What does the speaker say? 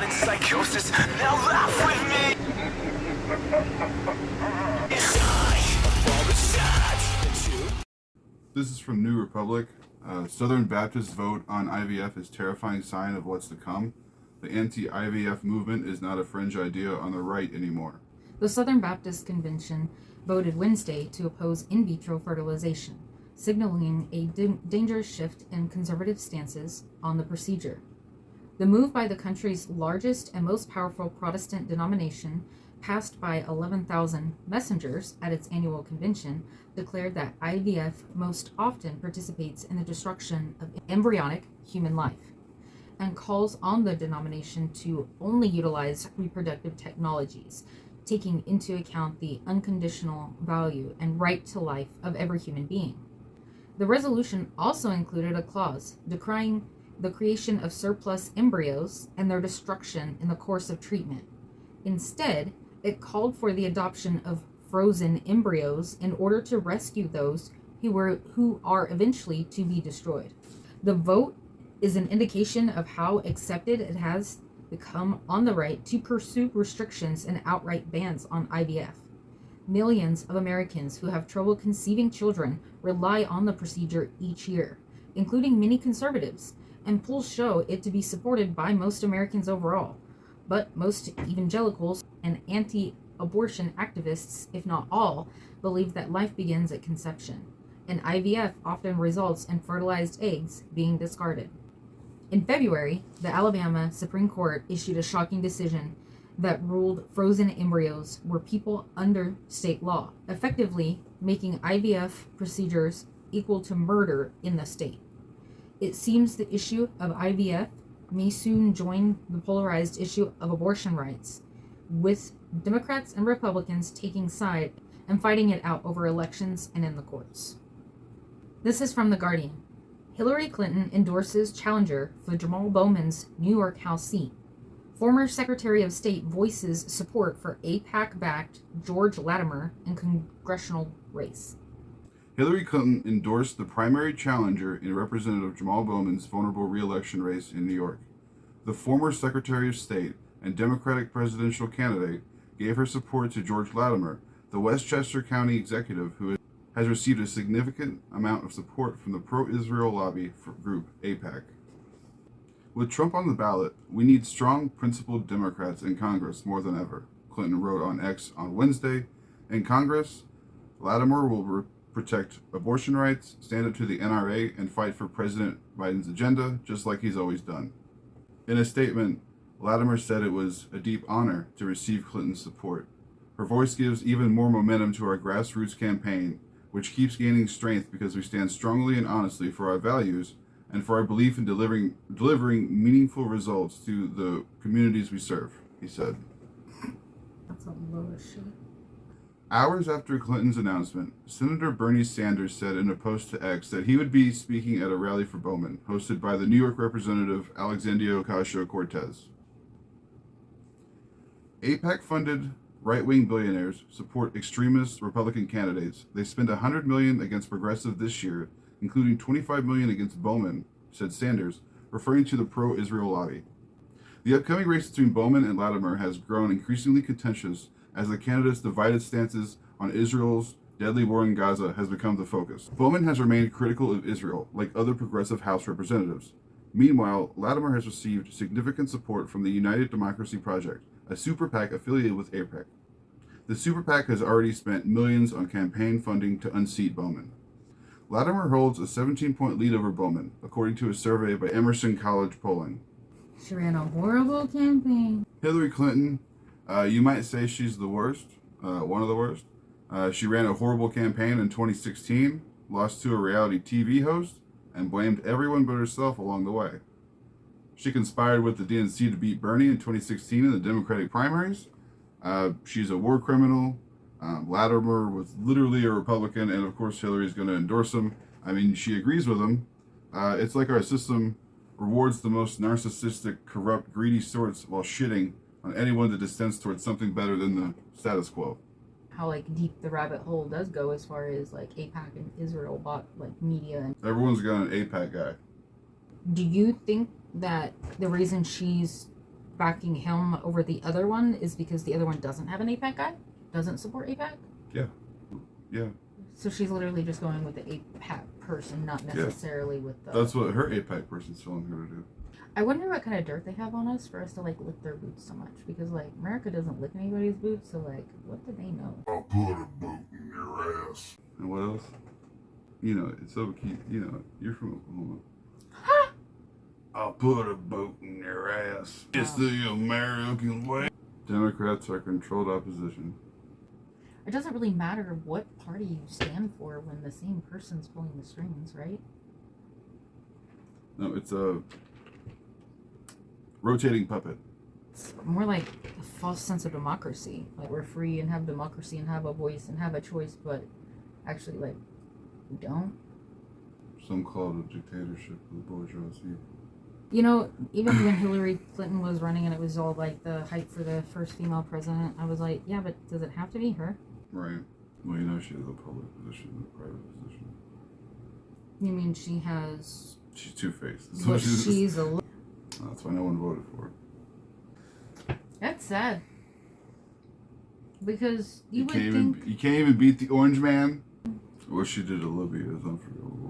in psychosis. Now laugh with me. This is from New Republic. Southern Baptists vote on IVF as terrifying sign of what's to come. The anti-IVF movement is not a fringe idea on the right anymore. The Southern Baptist Convention voted Wednesday to oppose in vitro fertilization, signaling a dangerous shift in conservative stances on the procedure. The move by the country's largest and most powerful Protestant denomination, passed by 11,000 messengers at its annual convention, declared that IVF most often participates in the destruction of embryonic human life, and calls on the denomination to only utilize reproductive technologies, taking into account the unconditional value and right to life of every human being. The resolution also included a clause decrying the creation of surplus embryos and their destruction in the course of treatment. Instead, it called for the adoption of frozen embryos in order to rescue those who are eventually to be destroyed. The vote is an indication of how accepted it has become on the right to pursue restrictions and outright bans on IVF. Millions of Americans who have trouble conceiving children rely on the procedure each year, including many conservatives, and polls show it to be supported by most Americans overall. But most evangelicals and anti-abortion activists, if not all, believe that life begins at conception, and IVF often results in fertilized eggs being discarded. In February, the Alabama Supreme Court issued a shocking decision that ruled frozen embryos were people under state law, effectively making IVF procedures equal to murder in the state. It seems the issue of IVF may soon join the polarized issue of abortion rights, with Democrats and Republicans taking side and fighting it out over elections and in the courts. This is from The Guardian. Hillary Clinton endorses challenger for Jamal Bowman's New York House seat. Former Secretary of State voices support for AIPAC-backed George Latimer in congressional race. Hillary Clinton endorsed the primary challenger in Representative Jamal Bowman's vulnerable re-election race in New York. The former Secretary of State and Democratic presidential candidate gave her support to George Latimer, the Westchester County executive who has received a significant amount of support from the pro-Israel lobby group AIPAC. With Trump on the ballot, we need strong, principled Democrats in Congress more than ever, Clinton wrote on X on Wednesday. In Congress, Latimer will protect abortion rights, stand up to the NRA, and fight for President Biden's agenda, just like he's always done. In a statement, Latimer said it was a deep honor to receive Clinton's support. Her voice gives even more momentum to our grassroots campaign, which keeps gaining strength because we stand strongly and honestly for our values and for our belief in delivering meaningful results to the communities we serve, he said. That's a load of shit. Hours after Clinton's announcement, Senator Bernie Sanders said in a post to X that he would be speaking at a rally for Bowman, hosted by the New York Representative Alexandria Ocasio-Cortez. AIPAC-funded right-wing billionaires support extremist Republican candidates. They spend $100 million against progressive this year, including $25 million against Bowman, said Sanders, referring to the pro-Israel lobby. The upcoming race between Bowman and Latimer has grown increasingly contentious as the candidates' divided stances on Israel's deadly war in Gaza has become the focus. Bowman has remained critical of Israel, like other progressive House representatives. Meanwhile, Latimer has received significant support from the United Democracy Project, a super PAC affiliated with AIPAC. The super PAC has already spent millions on campaign funding to unseat Bowman. Latimer holds a 17-point lead over Bowman, according to a survey by Emerson College Polling. She ran a horrible campaign. Hillary Clinton, you might say she's the worst, one of the worst. She ran a horrible campaign in 2016, lost to a reality TV host, and blamed everyone but herself along the way. She conspired with the DNC to beat Bernie in 2016 in the Democratic primaries. She's a war criminal. Latimer was literally a Republican, and of course Hillary's going to endorse him. I mean, she agrees with him. It's like our system rewards the most narcissistic, corrupt, greedy sorts while shitting on anyone that dissents towards something better than the status quo. How deep the rabbit hole does go as far as AIPAC and Israel bought media. And Everyone's got an AIPAC guy. do you think that the reason she's backing him over the other one is because the other one doesn't have an APAC guy, doesn't support APAC. Yeah. So she's literally just going with the APAC person, not necessarily with the. That's what her APAC person's telling her to do. I wonder what kind of dirt they have on us for us to like lick their boots so much, because like America doesn't lick anybody's boots, so like what do they know? I'll put a boot in your ass. And what else? You know, it's so cute. You know, you're from Oklahoma. I'll put a boot in your ass. It's the American way. Democrats are controlled opposition. It doesn't really matter what party you stand for when the same person's pulling the strings, right? No, it's a rotating puppet. It's more like a false sense of democracy. Like we're free and have democracy and have a voice and have a choice, but actually, like, we don't. Some call it a dictatorship of the bourgeoisie. You know, even when Hillary Clinton was running and it was all like the hype for the first female president, I was like, yeah, but does it have to be her? Right. Well, you know she has a public position and a private position. You mean she has... She's two-faced. That's But what she's a... That's why no one voted for her. That's sad. Because you would can't think... you can't even beat the orange man? What she did to Libya is unforgivable.